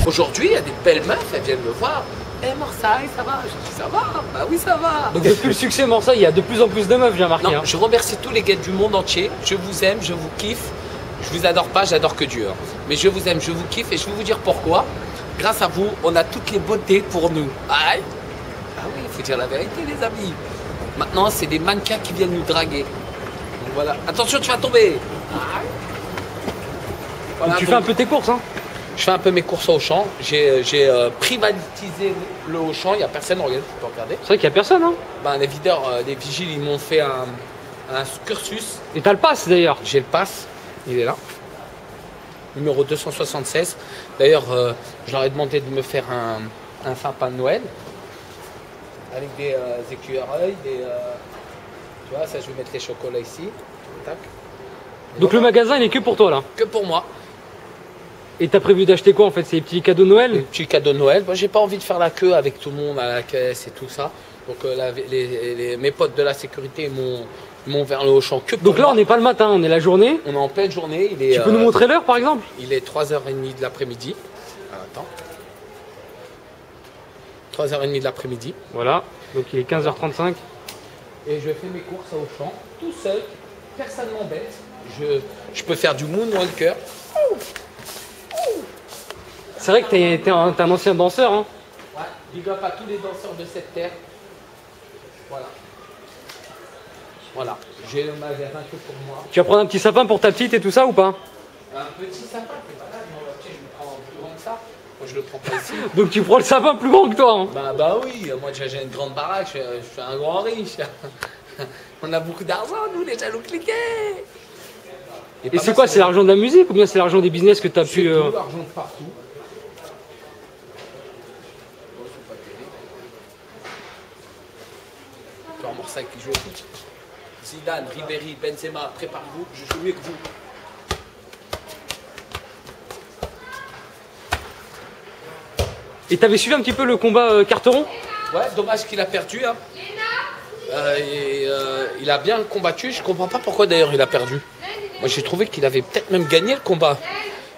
Aujourd'hui, il y a des belles meufs, elles viennent me voir. Eh Marseille, ça va? Je dis ça va? Bah oui, ça va. Donc depuis le succès Marseille, il y a de plus en plus de meufs, j'ai remarqué. Non, Hein. je remercie tous les gars du monde entier. Je vous aime, je vous kiffe. Je vous adore pas, j'adore que Dieu. Hein. Mais je vous aime, je vous kiffe et je vais vous dire pourquoi. Grâce à vous, on a toutes les beautés pour nous. Aïe. Ah oui, il faut dire la vérité, les amis. Maintenant, c'est des mannequins qui viennent nous draguer. Donc voilà. Attention, tu vas tomber. Aïe. Voilà, Donc tu donc, fais un peu tes courses, hein. je fais un peu mes courses au Auchan. J'ai privatisé le Auchan. Il n'y a personne, regarde, tu peux regarder. C'est vrai qu'il n'y a personne, hein. Ben, les videurs, les vigiles, ils m'ont fait un cursus. Et t'as le pass d'ailleurs. J'ai le pass, il est là. Numéro 276. D'ailleurs, je leur ai demandé de me faire un sapin de Noël. Avec des écureuils, tu vois, ça je vais mettre les chocolats ici. Tac. Et Donc voilà. le magasin il est que pour toi là. Que pour moi. Et t'as prévu d'acheter quoi en fait? C'est les petits cadeaux de Les Noël? petits cadeaux de Noël. Moi, j'ai pas envie de faire la queue avec tout le monde à la caisse et tout ça. Donc mes potes de la sécurité m'ont vers le Auchan que pour Donc là moi. on n'est pas le matin, on est la journée. On est en pleine journée. Il est, Tu peux nous montrer l'heure par exemple? Il est 3h30 de l'après-midi. Attends. 3h30 de l'après-midi. Voilà, donc il est 15h35. Et je fais mes courses à Auchan, tout seul. Personne m'embête. Je peux faire du moonwalker. C'est vrai que t'es un ancien danseur, hein. Ouais, big up à tous les danseurs de cette terre. Voilà. Voilà. J'ai le magasin que pour moi. Tu vas prendre un petit sapin pour ta petite et tout ça ou pas? Un petit sapin, c'est malade. Moi, je le prends plus grand que ça. Moi, je le prends pas ici. Donc tu prends le sapin plus grand que toi, hein. Bah oui, moi déjà j'ai une grande baraque, je suis un grand riche. On a beaucoup d'argent, nous, les jaloux cliqués. Et c'est quoi? C'est l'argent de la musique ou bien c'est l'argent des business que t'as C'est pu... tout l'argent de partout. Tu vois Marseille qui joue au foot. Zidane, Ribéry, Benzema, préparez-vous, je joue mieux que vous. Et t'avais suivi un petit peu le combat Carteron? Ouais, dommage qu'il a perdu. Hein. Il a bien combattu, je comprends pas pourquoi d'ailleurs il a perdu. Moi j'ai trouvé qu'il avait peut-être même gagné le combat.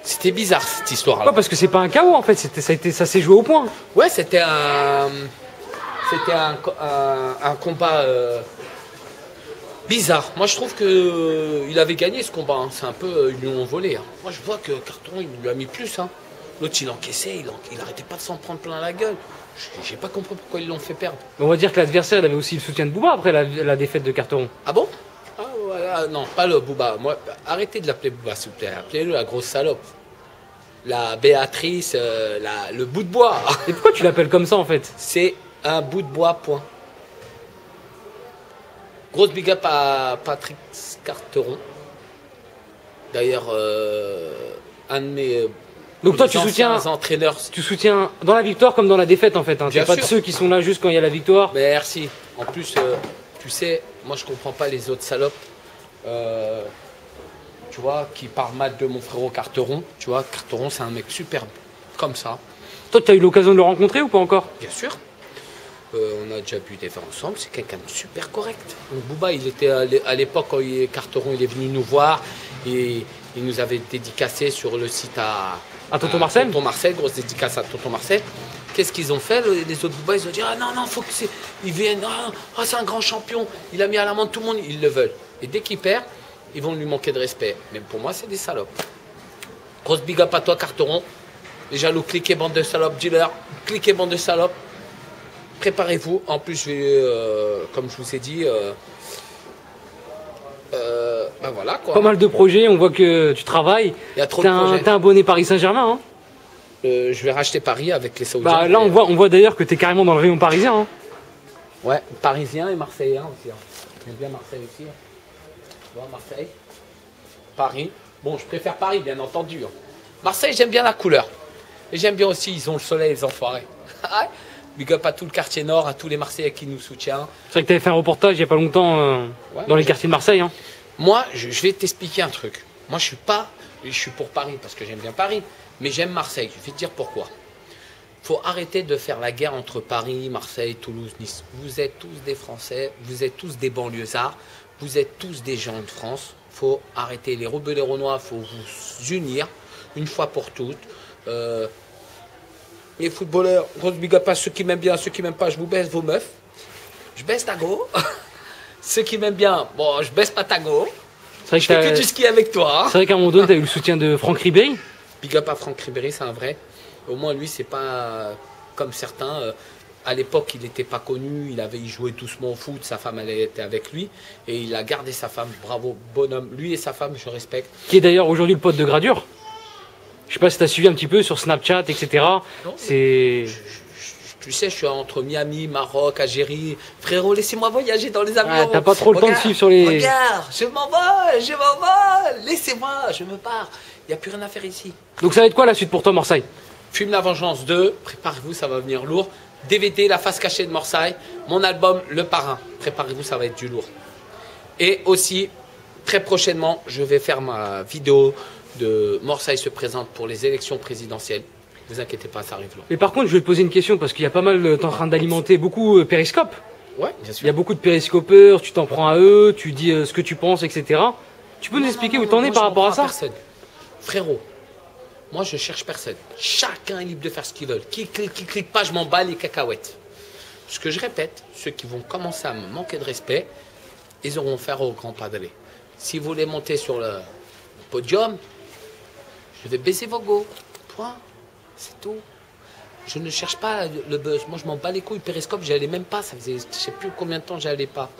C'était bizarre cette histoire-là. Pourquoi? Parce que c'est pas un KO en fait, ça s'est joué au point. Ouais, c'était un combat bizarre. Moi, je trouve que il avait gagné ce combat. Hein. C'est un peu ils lui ont volé. Hein. Moi, je vois que Carteron, il lui a mis plus. Hein. L'autre, il encaissait, il arrêtait pas de s'en prendre plein la gueule. J'ai pas compris pourquoi ils l'ont fait perdre. On va dire que l'adversaire il avait aussi le soutien de Booba après la défaite de Carteron. Ah bon? Ah voilà, non, pas le Booba. Moi, arrêtez de l'appeler Booba, s'il vous plaît. Appelez-le la grosse salope. La Béatrice, le bout de bois. Et pourquoi tu l'appelles comme ça en fait? C'est un bout de bois, point. Grosse big up à Patrick Carteron. D'ailleurs, un de mes Donc toi mes tu soutiens, anciens entraîneurs. tu soutiens dans la victoire comme dans la défaite en fait. Hein. Bien T'es pas de sûr. ceux qui sont là juste quand il y a la victoire. Merci. En plus, tu sais, moi je comprends pas les autres salopes. Tu vois, qui parlent mal de mon frérot Carteron. Tu vois, Carteron, c'est un mec superbe. Comme ça. Toi tu as eu l'occasion de le rencontrer ou pas encore? Bien sûr. On a déjà bu des vins ensemble, c'est quelqu'un de super correct. Donc Booba, il était à l'époque quand Carteron il est venu nous voir et il nous avait dédicacé sur le site À Tonton Marcel? Tonton Marcel, grosse dédicace à Tonton Marcel. Qu'est-ce qu'ils ont fait les autres Booba, ils ont dit ah non, faut que ils viennent, c'est un grand champion, il a mis à l'amende tout le monde, ils le veulent. Et dès qu'il perd, ils vont lui manquer de respect. Mais pour moi, c'est des salopes. Grosse big up à toi, Carteron. Les jaloux, cliquez, bande de salopes, dealer, cliquez, bande de salopes. Préparez-vous. En plus, je vais, comme je vous ai dit, ben voilà quoi. Pas mal de projets, on voit que tu travailles. Il y a trop de projets. T'es abonné Paris Saint-Germain, hein? Je vais racheter Paris avec les Saoudiens. Bah là on voit d'ailleurs que t'es carrément dans le rayon parisien, hein. Ouais, Parisien et Marseillais aussi. Hein. J'aime bien Marseille aussi. Hein. Tu vois, Marseille, Paris. Bon, je préfère Paris, bien entendu. Hein. Marseille, j'aime bien la couleur. Et j'aime bien aussi, ils ont le soleil, les enfoirés. Big up à tout le quartier nord, à tous les Marseillais qui nous soutiennent. C'est vrai que t'avais fait un reportage il y a pas longtemps dans les quartiers de Marseille, hein. Moi, je vais t'expliquer un truc. Moi, je suis pour Paris parce que j'aime bien Paris, mais j'aime Marseille. Je vais te dire pourquoi. Il faut arrêter de faire la guerre entre Paris, Marseille, Toulouse, Nice. Vous êtes tous des Français, vous êtes tous des banlieusards, vous êtes tous des gens de France. Il faut arrêter les rebelles et les renois, il faut vous unir une fois pour toutes. les footballeurs, grosse big up à ceux qui m'aiment bien, ceux qui m'aiment pas, je vous baisse vos meufs. Je baisse ta go. Ceux qui m'aiment bien, bon, je baisse pas ta go. Je fais que du ski avec toi. C'est vrai qu'à un moment donné, tu as eu le soutien de Franck Ribéry. Big up à Franck Ribéry, c'est un vrai. Au moins, lui, c'est pas comme certains. À l'époque, il n'était pas connu, il jouait doucement au foot, sa femme, elle était avec lui. Et il a gardé sa femme, bravo, bonhomme. Lui et sa femme, je respecte. Qui est d'ailleurs aujourd'hui le pote de Gradure. Je sais pas si tu as suivi un petit peu sur Snapchat, etc. C'est... Tu sais, je suis entre Miami, Maroc, Algérie. Frérot, laissez-moi voyager dans les avions. T'as pas trop le temps de suivre sur les... Regarde, je m'envole. Laissez-moi, je me pars. Il n'y a plus rien à faire ici. Donc ça va être quoi la suite pour toi, Marseille? Fume la Vengeance 2. Préparez-vous, ça va venir lourd. DVD, La face cachée de Marseille. Mon album, Le Parrain. Préparez-vous, ça va être du lourd. Et aussi, très prochainement, je vais faire ma vidéo de Marseille se présente pour les élections présidentielles. Ne vous inquiétez pas, ça arrive lourd. Mais par contre, je vais te poser une question parce qu'il y a pas mal, t'es en train d'alimenter beaucoup Périscope. Ouais, bien sûr. Il y a beaucoup de périscopeurs, tu t'en prends à eux, tu dis ce que tu penses, etc. Tu peux nous expliquer où t'en es par rapport à ça? Personne. Frérot, moi je cherche personne. Chacun est libre de faire ce qu'il veut. Qui clique pas, je m'en bats les cacahuètes. Ce que je répète, ceux qui vont commencer à me manquer de respect, ils auront affaire au grand padré. Si vous voulez monter sur le podium, je vais baisser vos go. Point. C'est tout. Je ne cherche pas le buzz. Moi, je m'en bats les couilles. Périscope, j'y allais même pas. Ça faisait, je sais plus combien de temps j'y allais pas.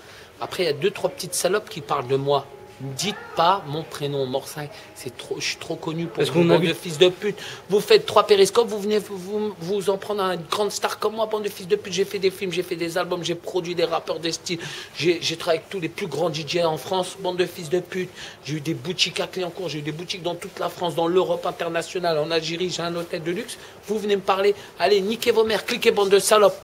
Après, il y a 2-3 petites salopes qui parlent de moi. Ne dites pas mon prénom, Marseille. C'est trop, je suis trop connu pour vous, bande de fils de pute. Vous faites 3 périscopes, vous venez vous en prendre à une grande star comme moi, bande de fils de pute. J'ai fait des films, j'ai fait des albums, j'ai produit des rappeurs de style. J'ai travaillé avec tous les plus grands DJ en France, bande de fils de pute. J'ai eu des boutiques à Clignancourt, j'ai eu des boutiques dans toute la France, dans l'Europe internationale, en Algérie, j'ai un hôtel de luxe. Vous venez me parler, allez, niquez vos mères, cliquez, bande de salopes.